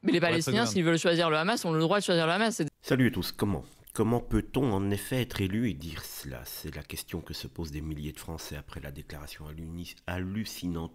Mais les pour être Palestiniens, seconde. s'ils veulent choisir le Hamas, ont le droit de choisir le Hamas. Salut à tous, comment peut-on en effet être élu et dire cela? C'est la question que se posent des milliers de Français après la déclaration hallucinante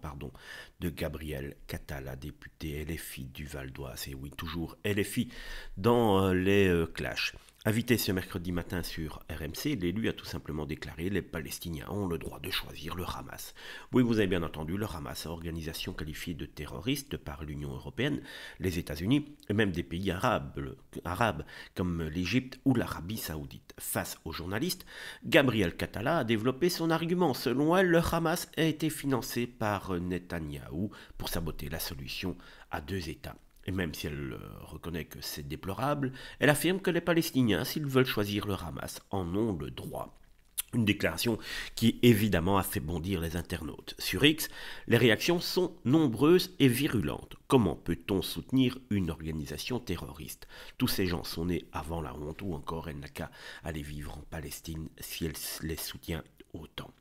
de Gabriel Catala, député LFI du Val d'Oise. Et oui, toujours LFI dans les clashs. Invité ce mercredi matin sur RMC, l'élu a tout simplement déclaré: les Palestiniens ont le droit de choisir le Hamas. Oui, vous avez bien entendu, le Hamas, organisation qualifiée de terroriste par l'Union européenne, les États-Unis et même des pays arabes comme l'Égypte ou l'Arabie saoudite. Face aux journalistes, Gabriel Catala a développé son argument. Selon elle, le Hamas a été financé par Netanyahou pour saboter la solution à deux États. Et même si elle reconnaît que c'est déplorable, elle affirme que les Palestiniens, s'ils veulent choisir le Hamas, en ont le droit. Une déclaration qui évidemment a fait bondir les internautes. Sur X, les réactions sont nombreuses et virulentes. Comment peut-on soutenir une organisation terroriste? Tous ces gens sont nés avant la honte, ou encore elle n'a qu'à aller vivre en Palestine si elle les soutient autant.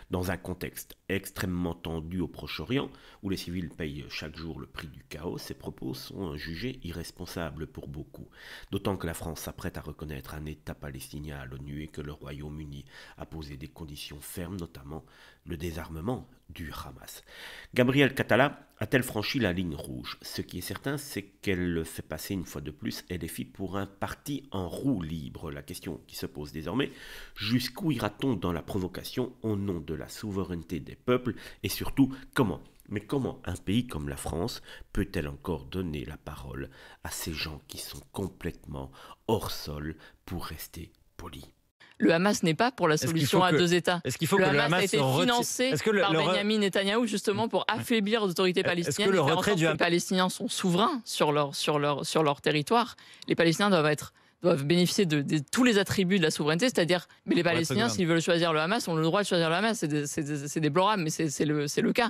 Dans un contexte extrêmement tendu au Proche-Orient, où les civils payent chaque jour le prix du chaos, ces propos sont jugés irresponsables pour beaucoup. D'autant que la France s'apprête à reconnaître un État palestinien à l'ONU et que le Royaume-Uni a posé des conditions fermes, notamment le désarmement du Hamas. Gabriel Catala a-t-elle franchi la ligne rouge? Ce qui est certain, c'est qu'elle fait passer une fois de plus LFI pour un parti en roue libre. La question qui se pose désormais: jusqu'où ira-t-on dans la provocation au nom de la souveraineté des peuples, et surtout comment? Mais comment un pays comme la France peut-elle encore donner la parole à ces gens qui sont complètement hors sol, pour rester polis? Le Hamas n'est pas pour la Est-ce qu'il solution faut à que, deux États. est-ce qu'il faut Le que le Hamas a Hamas été se retire? financé Est-ce que par Benyamin Netanyahou justement pour affaiblir l'autorité est-ce que palestinienne et le faire en retrait sorte du que les Hamas, Palestiniens sont souverains sur leur territoire. Les Palestiniens doivent bénéficier de tous les attributs de la souveraineté, c'est-à-dire, mais les pour être Palestiniens, seconde. s'ils veulent choisir le Hamas, ont le droit de choisir le Hamas. C'est déplorable, mais c'est le cas.